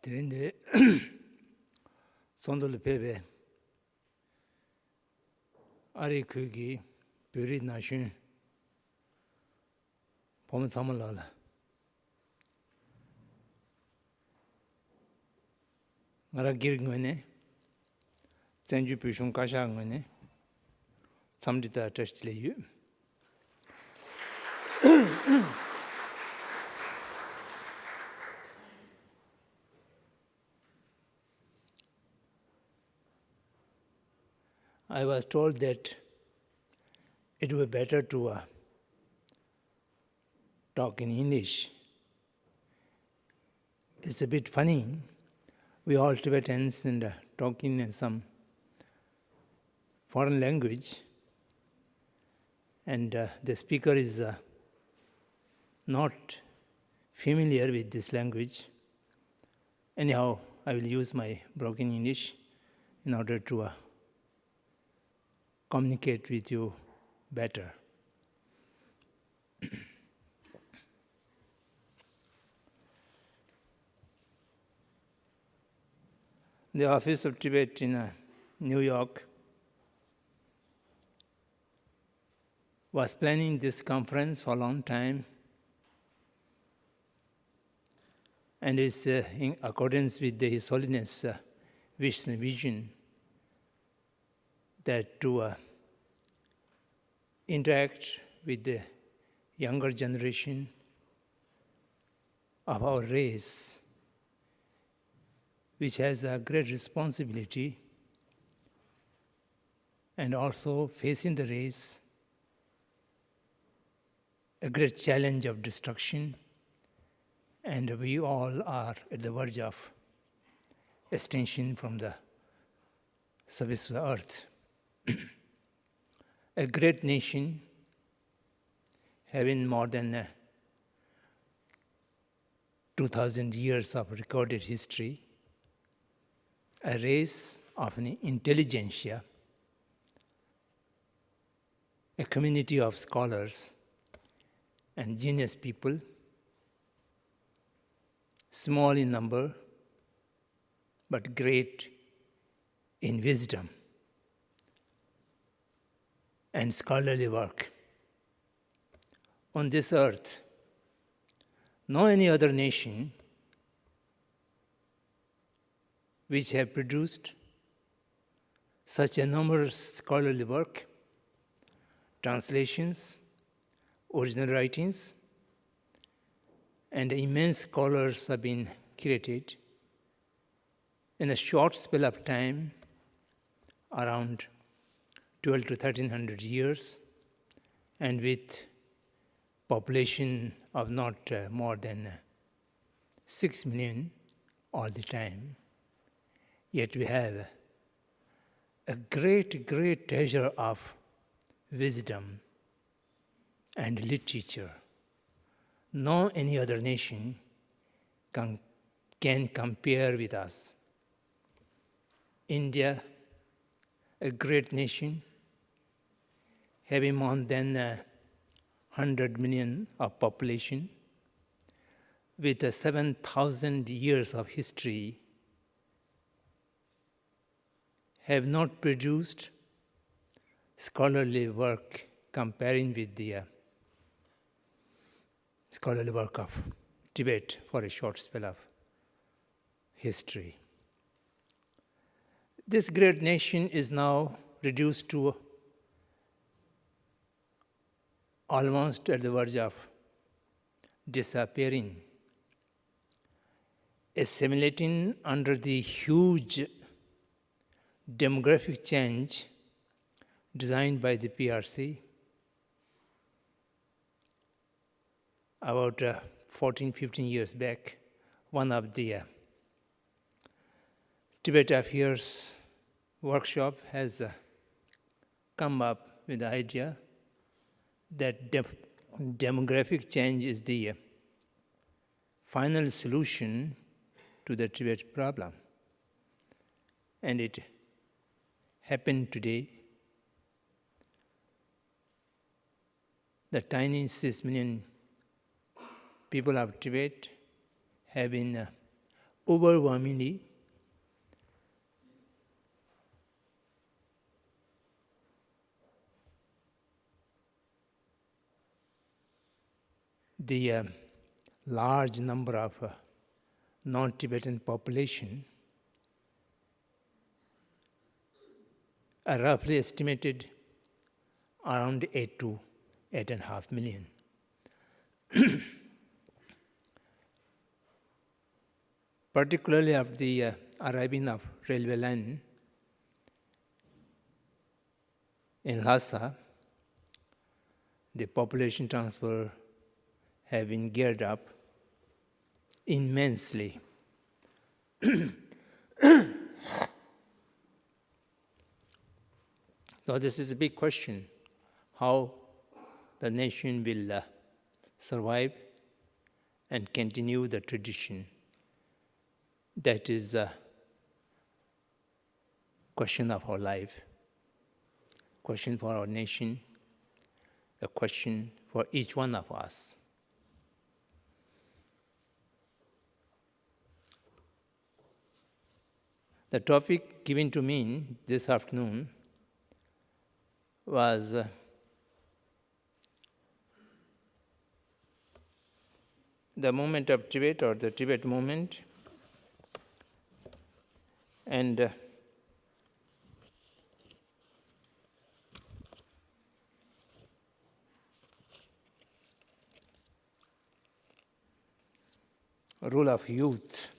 Terinde sondol pepe ari kugi buri nashun pom samalala ngara gir ngone senju pishun kasha ngone samdita tashtile yu I was told that it would be better to talk in English. It's a bit funny. We all Tibetans and talking in some foreign language, and the speaker is not familiar with this language. Anyhow, I will use my broken English in order to communicate with you better. The Office of Tibet in New York was planning this conference for a long time, and is in accordance with His Holiness' wish and vision that to interact with the younger generation of our race, which has a great responsibility, and also facing the race, a great challenge of destruction, and we all are at the verge of extinction from the surface of the earth. A great nation having more than 2,000 years of recorded history, a race of an intelligentsia, a community of scholars and genius people, small in number, but great in wisdom and scholarly work. On this earth, no any other nation which have produced such enormous scholarly work, translations, original writings, and immense scholars have been created in a short spell of time, around 12 to 1300 years, and with population of not more than 6 million all the time. Yet we have a great, great treasure of wisdom and literature. No any other nation can compare with us. India, a great nation, having more than 100 million of population, with 7,000 years of history, have not produced scholarly work comparing with the scholarly work of Tibet for a short spell of history. This great nation is now reduced to almost at the verge of disappearing, assimilating under the huge demographic change designed by the PRC about 14, 15 years back. One of the Tibet Affairs workshop has come up with the idea that demographic change is the final solution to the Tibet problem. And it happened today. The tiny 6 million people of Tibet have been overwhelmingly the large number of non-Tibetan population are roughly estimated around 8 to 8.5 million. Particularly after the arriving of railway line in Lhasa, the population transfer have been geared up immensely. So this is a big question, how the nation will survive and continue the tradition. That is a question of our life, question for our nation, a question for each one of us. The topic given to me this afternoon was the movement of Tibet, or the Tibet movement, and role of youth.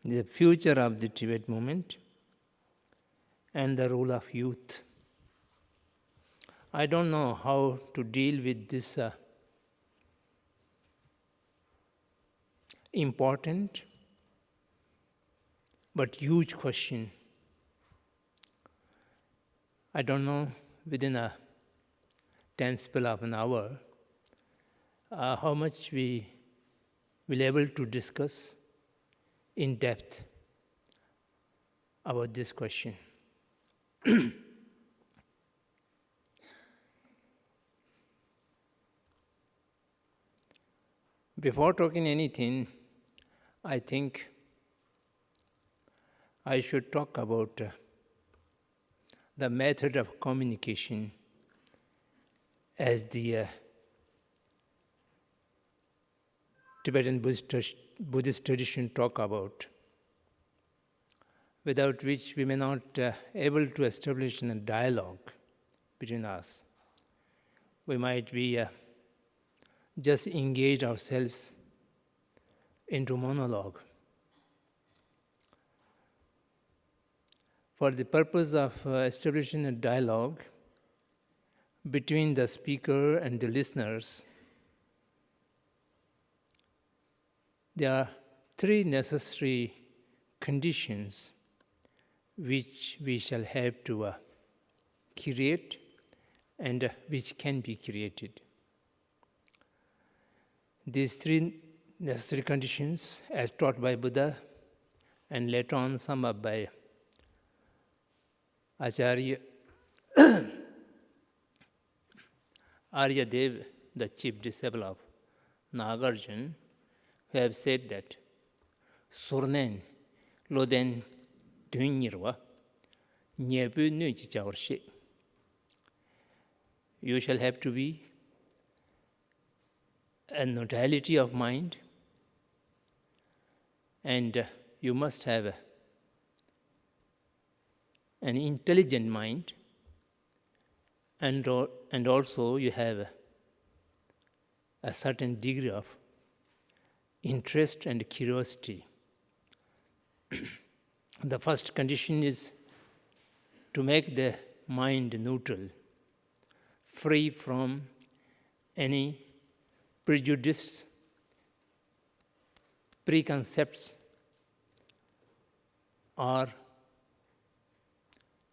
The future of the Tibet movement and the role of youth. I don't know how to deal with this important but huge question. I don't know within a time spell of an hour how much we will be able to discuss in depth about this question. Before talking anything, I think I should talk about the method of communication as the Tibetan Buddhist tradition talk about, without which we may not able to establish a dialogue between us. We might be just engage ourselves into monologue. For the purpose of establishing a dialogue between the speaker and the listeners, there are three necessary conditions which we shall have to create and which can be created. These three necessary conditions, as taught by Buddha and later on summed up by Acharya Arya Dev, the chief disciple of Nagarjuna, who have said that Surnen Loden Dunirwa Nyebu Nujichawarshi. You shall have to be a neutrality of mind, and you must have an intelligent mind, and also you have a certain degree of interest and curiosity. The first condition is to make the mind neutral, free from any prejudice, preconcepts, or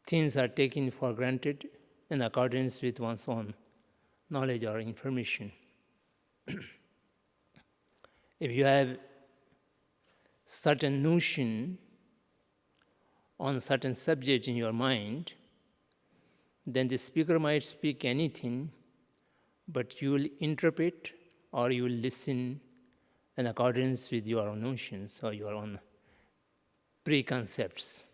things are taken for granted in accordance with one's own knowledge or information. If you have certain notion on certain subject in your mind, then the speaker might speak anything, but you will interpret or you will listen in accordance with your own notions or your own preconcepts.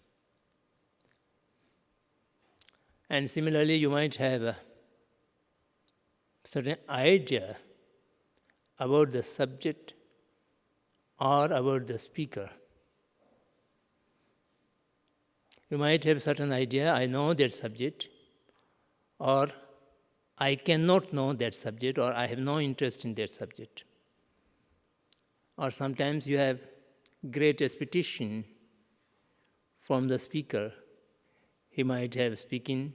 And similarly, you might have a certain idea about the subject or about the speaker. You might have certain idea, I know that subject, or I cannot know that subject, or I have no interest in that subject. Or sometimes you have great expectation from the speaker. He might have speaking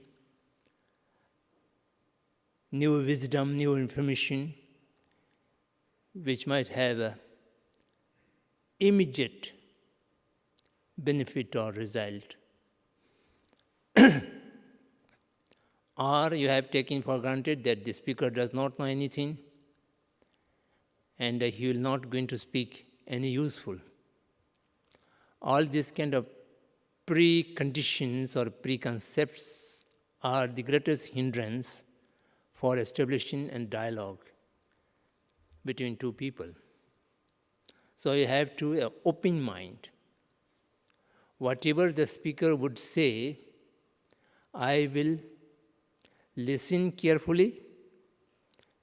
new wisdom, new information, which might have a immediate benefit or result. Or you have taken for granted that the speaker does not know anything and he will not going to speak any useful. All these kind of preconditions or preconcepts are the greatest hindrance for establishing a dialogue between two people. So you have to open mind. Whatever the speaker would say, I will listen carefully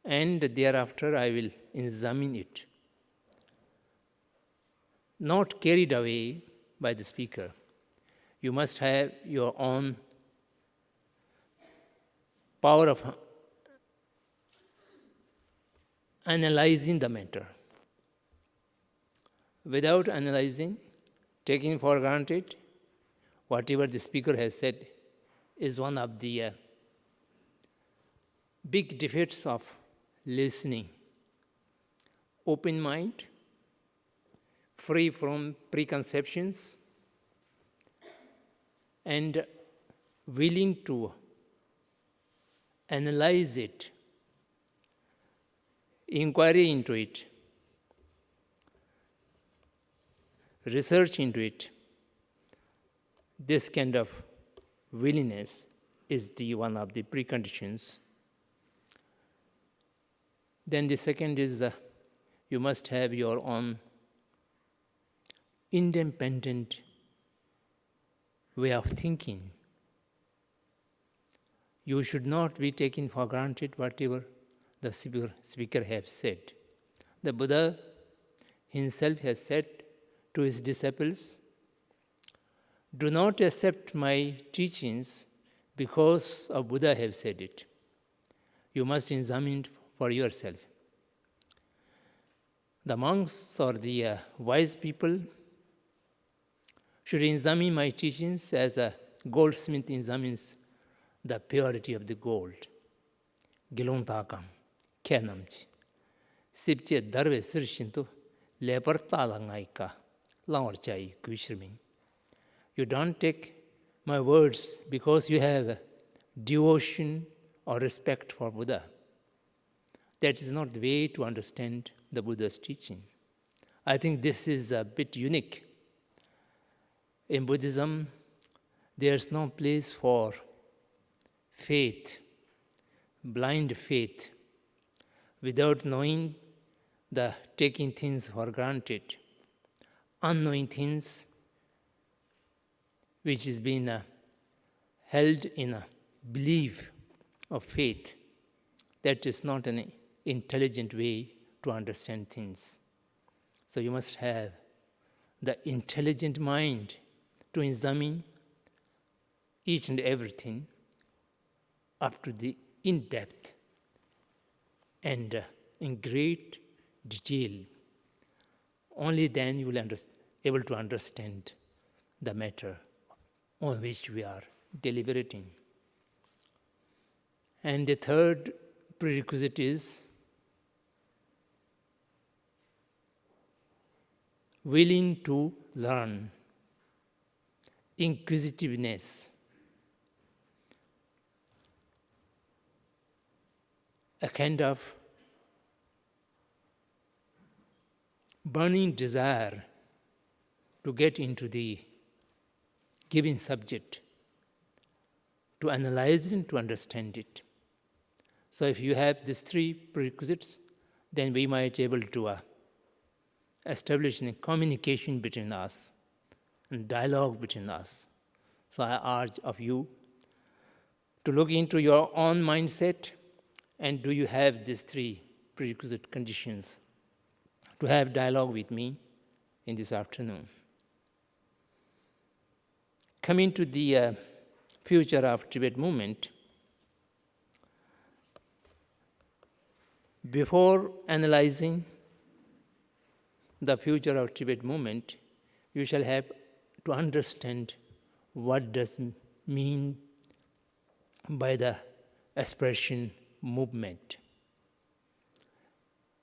and thereafter I will examine it. Not carried away by the speaker. You must have your own power of analyzing the matter. Without analyzing, taking for granted, whatever the speaker has said is one of the big defects of listening. Open mind, free from preconceptions, and willing to analyze it, inquiry into it, research into it. This kind of willingness is the one of the preconditions. Then the second is you must have your own independent way of thinking. You should not be taking for granted whatever the speaker has said. The Buddha himself has said to his disciples, do not accept my teachings because a Buddha have said it. You must examine it for yourself. The monks or the wise people should examine my teachings as a goldsmith examines the purity of the gold. Gilontakam, kenamchi. Sipche darve sirshinto, lepartalangaika, langorchai kuishrimin. You don't take my words because you have devotion or respect for Buddha. That is not the way to understand the Buddha's teaching. I think this is a bit unique. In Buddhism, there's no place for faith, blind faith, without knowing the taking things for granted, unknowing things which is being held in a belief of faith. That is not an intelligent way to understand things. So you must have the intelligent mind to examine each and everything up to the in-depth and in great detail. Only then you will able to understand the matter on which we are deliberating. And the third prerequisite is willing to learn, inquisitiveness, a kind of burning desire to get into the given subject, to analyze it and to understand it. So if you have these three prerequisites, then we might be able to establish a communication between us and dialogue between us. So I urge of you to look into your own mindset, and do you have these three prerequisite conditions to have dialogue with me in this afternoon. Coming to the future of Tibet movement, before analyzing the future of Tibet movement, you shall have to understand what does mean by the expression movement.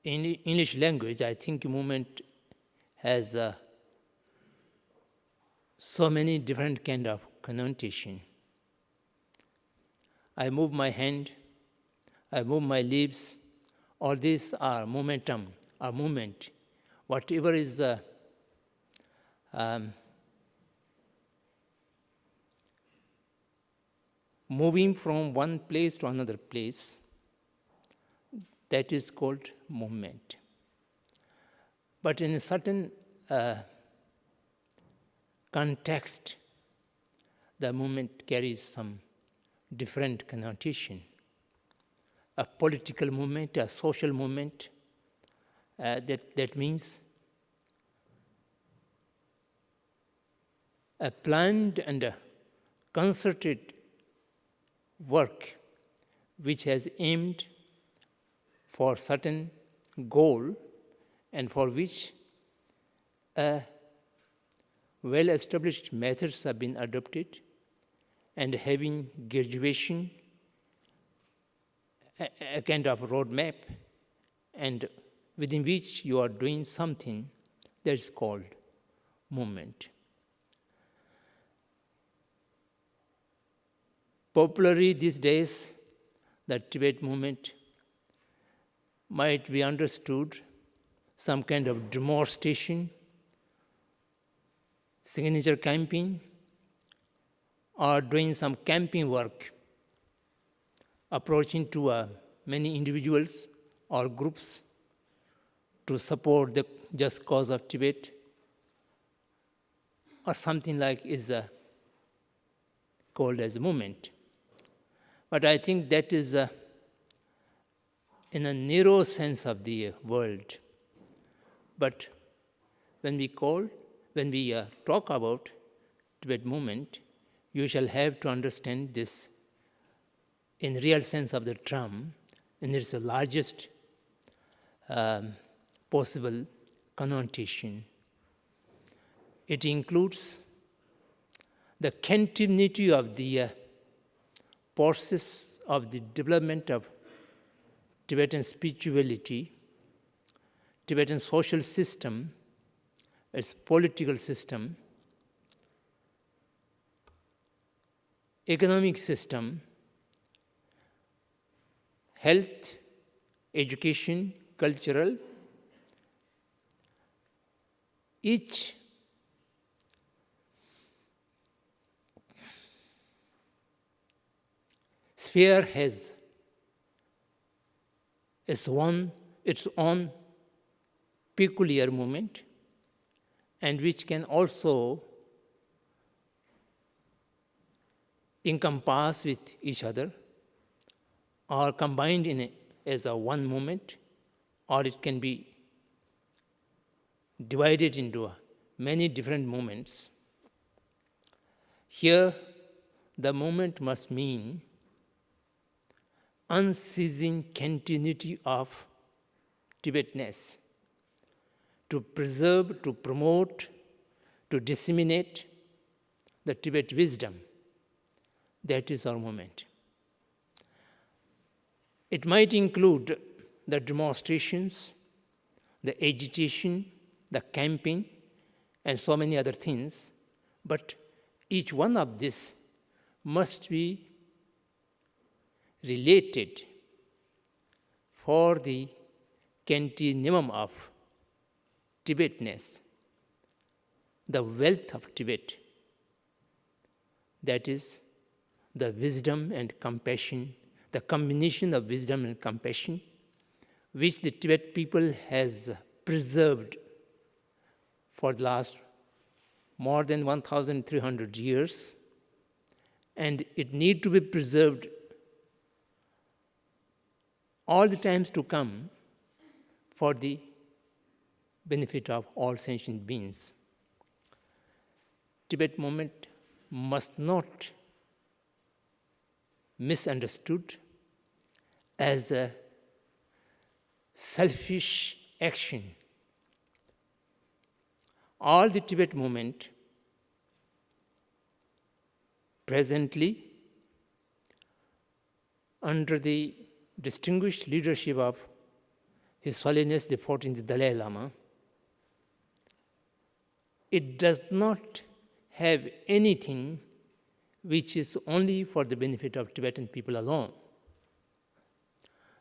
In English language, I think movement has so many different kind of connotation. I move my hand, I move my lips, all these are momentum, or movement. Whatever is moving from one place to another place, that is called movement. But in a certain context, the movement carries some different connotation. A political movement, a social movement, that means a planned and a concerted work which has aimed for certain goal and for which well-established methods have been adopted, and having graduation, a kind of roadmap, and within which you are doing something that is called movement. Popularly these days, the Tibet movement might be understood some kind of demonstration, signature camping, or doing some camping work, approaching to many individuals or groups to support the just cause of Tibet, or something like is called as a movement. But I think that is in a narrow sense of the word. But when we talk about Tibet movement, you shall have to understand this in real sense of the term, in its largest possible connotation. It includes the continuity of the process of the development of Tibetan spirituality, Tibetan social system, its political system, economic system, health, education, cultural. Each sphere has its own peculiar movement, and which can also encompass with each other, or combined as a one movement, or it can be divided into many different movements. Here, the movement must mean unceasing continuity of Tibetness, to preserve, to promote, to disseminate the Tibet wisdom. That is our movement. It might include the demonstrations, the agitation, the camping, and so many other things, but each one of these must be related for the continuum of Tibetness, the wealth of Tibet, that is, the wisdom and compassion, the combination of wisdom and compassion, which the Tibet people has preserved for the last more than 1,300 years, and it need to be preserved all the times to come for the benefit of all sentient beings. Tibet movement must not misunderstood as a selfish action. All the Tibet movement presently, under the distinguished leadership of His Holiness the 14th Dalai Lama, it does not have anything which is only for the benefit of Tibetan people alone.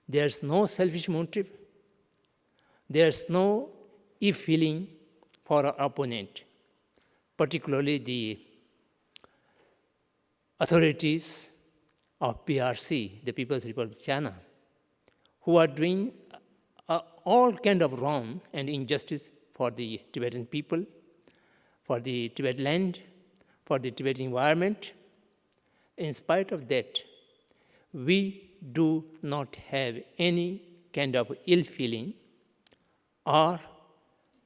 There's no selfish motive. There's no ill-feeling for our opponent, particularly the authorities of PRC, the People's Republic of China, who are doing all kind of wrong and injustice for the Tibetan people, for the Tibet land, for the Tibetan environment. In spite of that, we do not have any kind of ill feeling or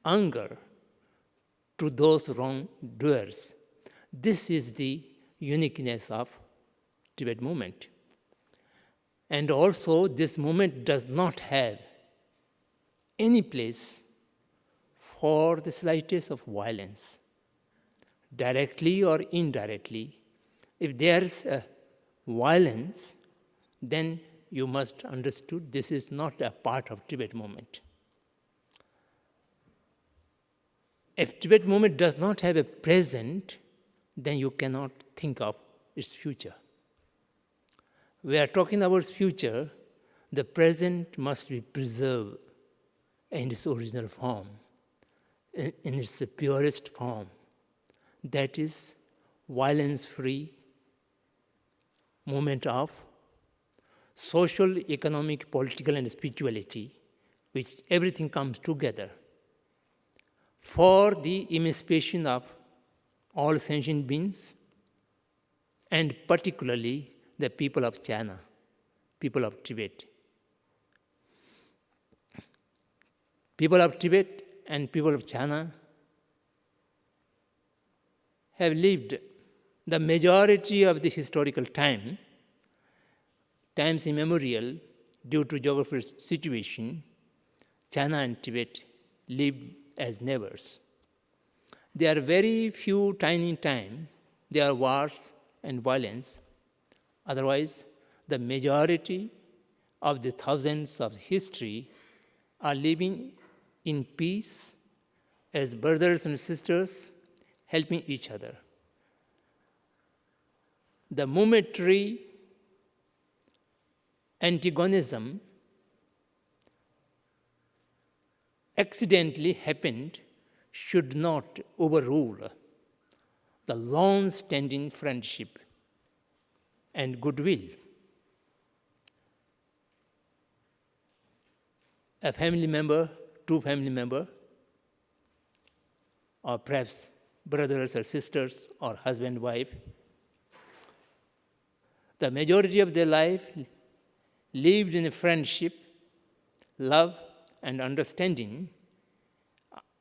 anger to those wrongdoers. This is the uniqueness of Tibet movement. And also, this movement does not have any place for the slightest of violence, directly or indirectly. If there is a violence, then you must understood this is not a part of Tibet movement. If Tibet movement does not have a present, then you cannot think of its future. We are talking about future, the present must be preserved in its original form, in its purest form. That is violence-free movement of social, economic, political, and spirituality, which everything comes together for the emancipation of all sentient beings, and particularly the people of China, people of Tibet. People of Tibet and people of China have lived the majority of the historical times immemorial, due to geographical situation, China and Tibet lived as neighbors. There are very few tiny time, there are wars and violence. Otherwise, the majority of the thousands of history are living in peace as brothers and sisters, helping each other. The momentary antagonism accidentally happened should not overrule the long-standing friendship and goodwill. A family member, two family members, or perhaps brothers or sisters or husband, wife, the majority of their life lived in a friendship, love, and understanding.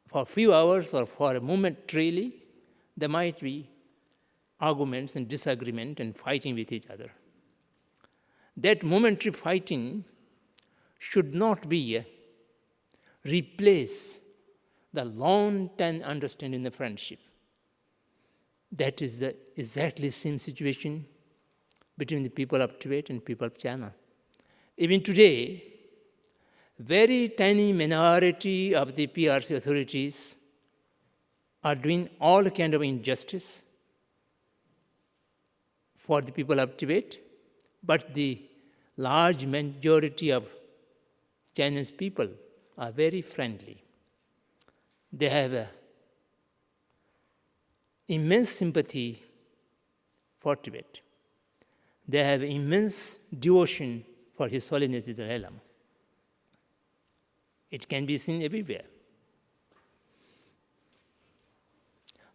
For a few hours or for a moment, really, there might be arguments and disagreement and fighting with each other. That momentary fighting should not be replace the long-term understanding of friendship. That is the exactly same situation between the people of Tibet and people of China. Even today, very tiny minority of the PRC authorities are doing all kind of injustice for the people of Tibet, but the large majority of Chinese people are very friendly. They have immense sympathy for Tibet. they have immense devotion for His Holiness the Dalai Lama. It can be seen everywhere.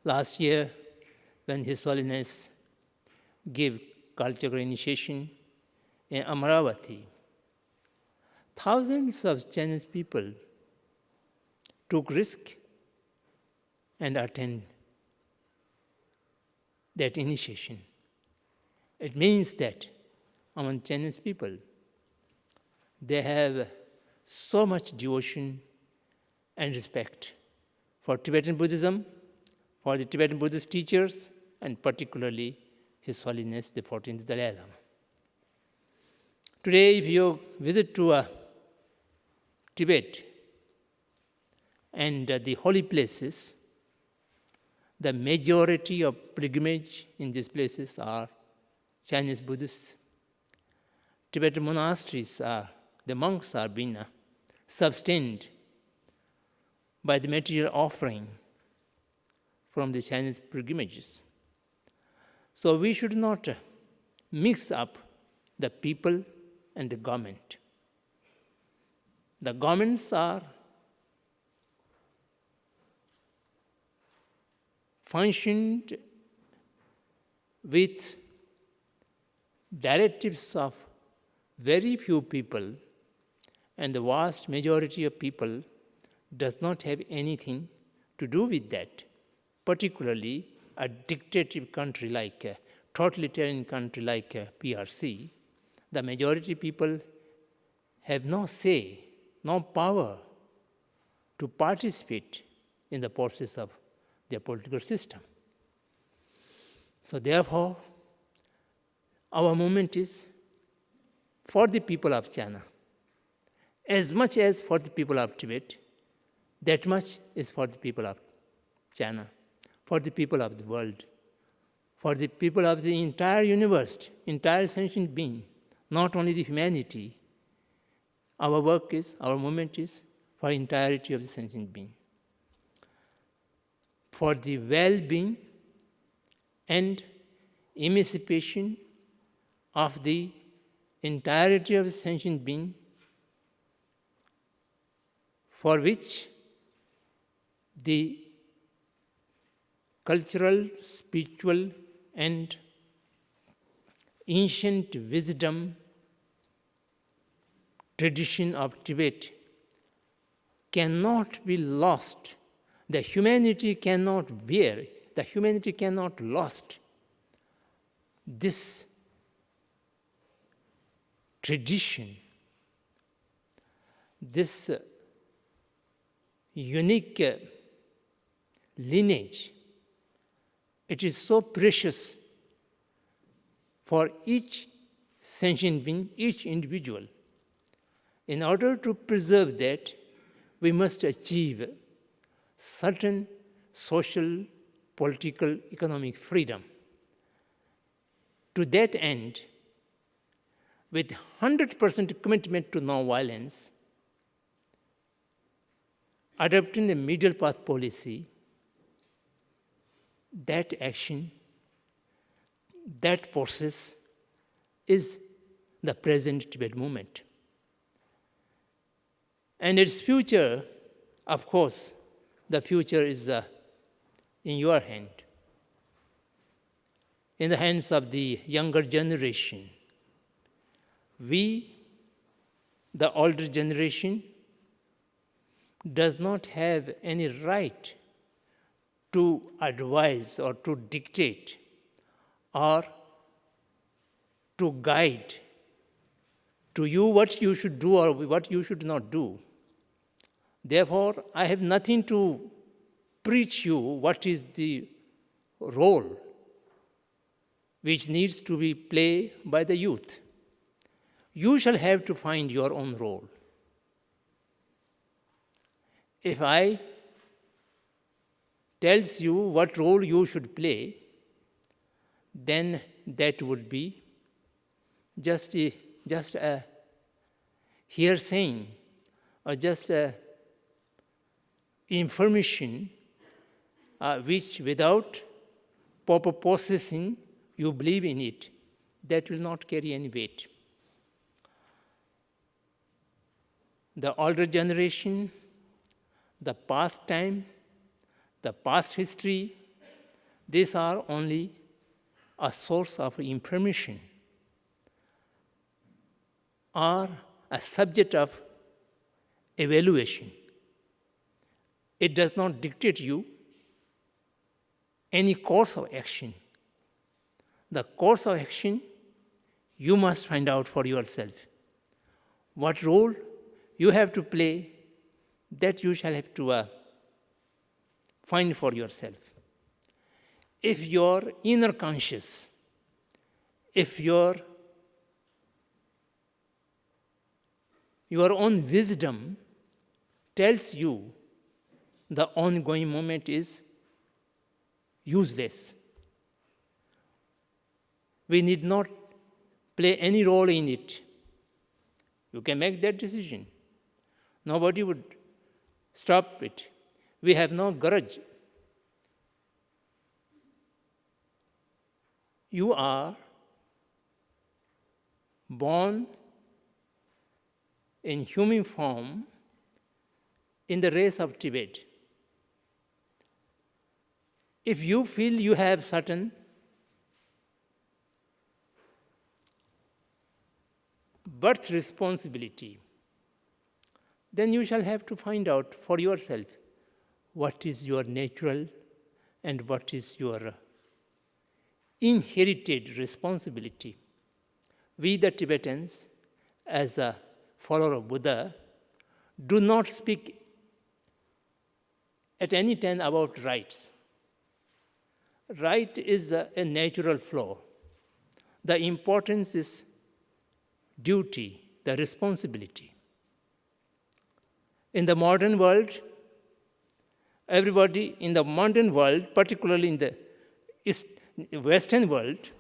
Last year, when His Holiness gave cultural initiation in Amaravati, thousands of Chinese people took risk and attended that initiation. It means that among Chinese people, they have so much devotion and respect for Tibetan Buddhism, for the Tibetan Buddhist teachers, and particularly His Holiness the 14th Dalai Lama. Today, if you visit to Tibet and the holy places, the majority of pilgrimage in these places are Chinese Buddhists. Tibetan monasteries the monks are being sustained by the material offering from the Chinese pilgrimages. So we should not mix up the people and the government. The governments are functioned with directives of very few people, and the vast majority of people does not have anything to do with that, particularly a dictative country like a totalitarian country like PRC. The majority people have no say, no power to participate in the process of their political system. So therefore, our movement is for the people of China. As much as for the people of Tibet, that much is for the people of China, for the people of the world, for the people of the entire universe, entire sentient being, not only the humanity. Our work is, our movement is for entirety of the sentient being, for the well-being and emancipation of the entirety of the sentient being, for which the cultural, spiritual, and ancient wisdom tradition of Tibet cannot be lost. The humanity cannot bear, the humanity cannot lost this tradition, this unique lineage. It is so precious for each sentient being, each individual. In order to preserve that, we must achieve certain social, political, economic freedom. To that end, with 100% commitment to non-violence, adopting a middle path policy, that action, that process is the present Tibet movement. And its future, of course, the future is in your hand, in the hands of the younger generation. We, the older generation, does not have any right to advise or to dictate or to guide to you what you should do or what you should not do. Therefore, I have nothing to preach you what is the role which needs to be played by the youth. You shall have to find your own role. If I tells you what role you should play, then that would be just a hearsay or just a information which without proper processing you believe in it. that will not carry any weight. The older generation, the past time, the past history, these are only a source of information or a subject of evaluation. It does not dictate you any course of action. The course of action you must find out for yourself. What role you have to play, that you shall have to find for yourself. If your inner conscious, if your own wisdom tells you the ongoing moment is useless, we need not play any role in it. You can make that decision. Nobody would stop it. We have no grudge. You are born in human form in the race of Tibet. If you feel you have certain birth responsibility, then you shall have to find out for yourself what is your natural and what is your inherited responsibility. We, the Tibetans, as a follower of Buddha, do not speak at any time about rights. Right is a natural flow. The importance is duty, the responsibility. In the modern world, everybody in the modern world, particularly in the Western world,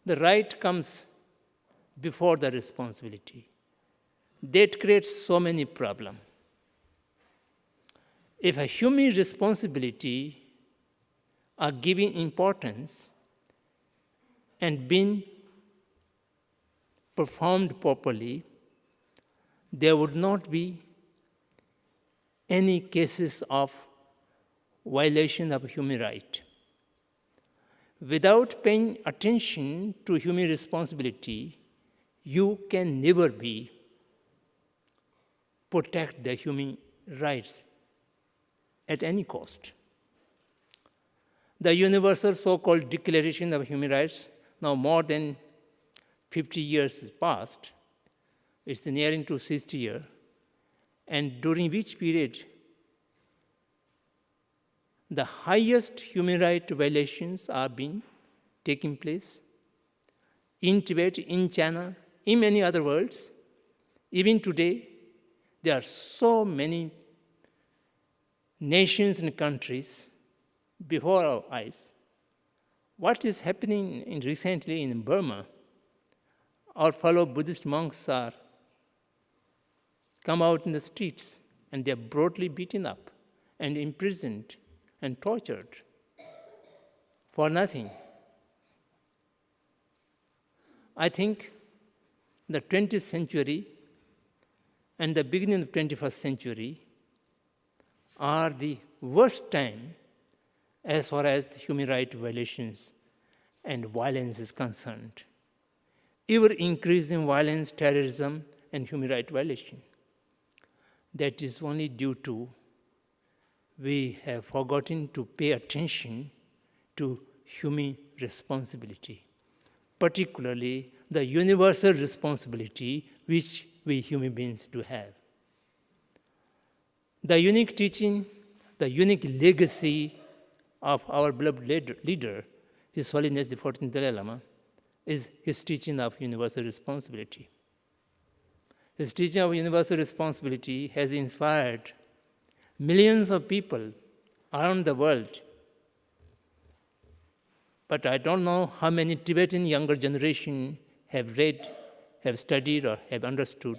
the right comes before the responsibility. That creates so many problems. If a human responsibility are given importance and being performed properly, there would not be any cases of violation of human right. Without paying attention to human responsibility, you can never protect the human rights at any cost. The universal so-called Declaration of Human Rights, now more than 50 years has passed, it's nearing to 60 years, and during which period the highest human rights violations are being taking place in Tibet, in China, in many other worlds. Even today, there are so many nations and countries before our eyes. What is happening recently in Burma? Our fellow Buddhist monks are come out in the streets and they are brutally beaten up and imprisoned and tortured for nothing. I think the 20th century and the beginning of the 21st century are the worst time as far as human rights violations and violence is concerned. Ever increasing violence, terrorism, and human rights violation. That is only due to we have forgotten to pay attention to human responsibility, particularly the universal responsibility which we human beings do have. The unique teaching, the unique legacy of our beloved leader, His Holiness the 14th Dalai Lama, is his teaching of universal responsibility. His teaching of universal responsibility has inspired millions of people around the world. But I don't know how many Tibetan younger generation have read, have studied, or have understood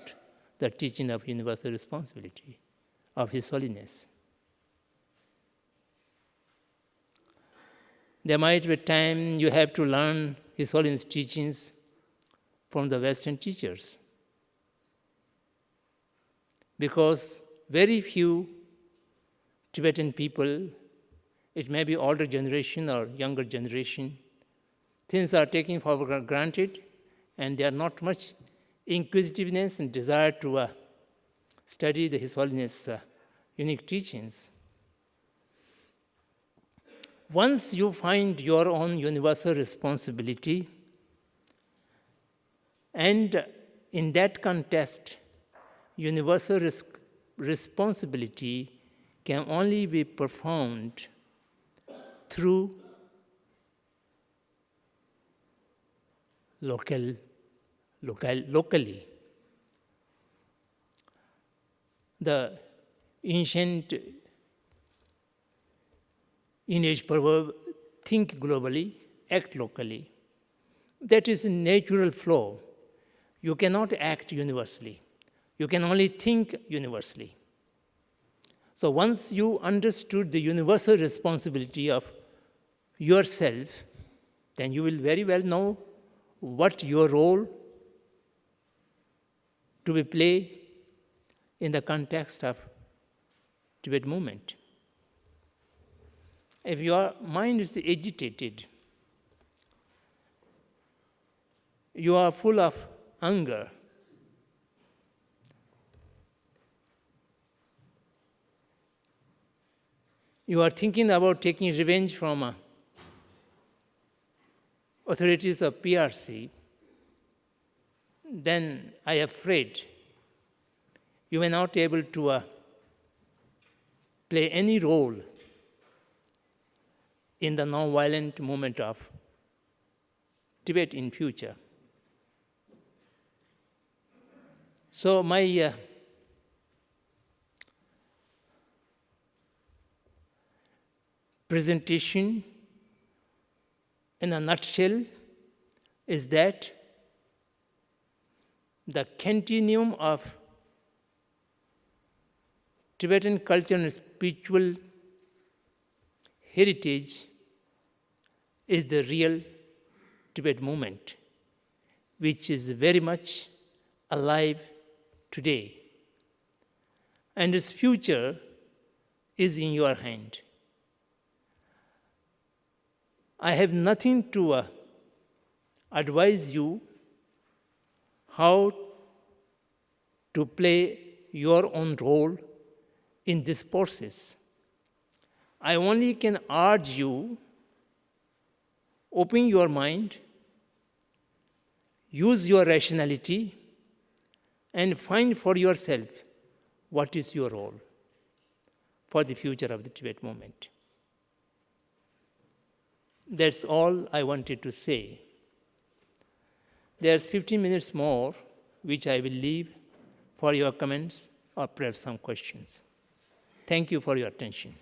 the teaching of universal responsibility of His Holiness. There might be a time you have to learn His Holiness teachings from the Western teachers. Because very few Tibetan people, it may be older generation or younger generation, things are taken for granted, and they are not much inquisitiveness and desire to study His Holiness' unique teachings. Once you find your own universal responsibility, and in that context, universal responsibility can only be performed through locally. The ancient in-age proverb, think globally, act locally. That is a natural flow. You cannot act universally. You can only think universally. So once you understood the universal responsibility of yourself, then you will very well know what your role to be played in the context of Tibet movement. If your mind is agitated, you are full of anger, you are thinking about taking revenge from authorities of PRC, then I am afraid you may not be able to play any role in the non-violent movement of Tibet in future. So my presentation in a nutshell is that the continuum of Tibetan culture and spiritual heritage is the real Tibet movement, which is very much alive today. And its future is in your hand. I have nothing to advise you how to play your own role in this process. I only can urge you, open your mind, use your rationality, and find for yourself what is your role for the future of the Tibet movement. That's all I wanted to say. There's 15 minutes more, which I will leave for your comments or perhaps some questions. Thank you for your attention.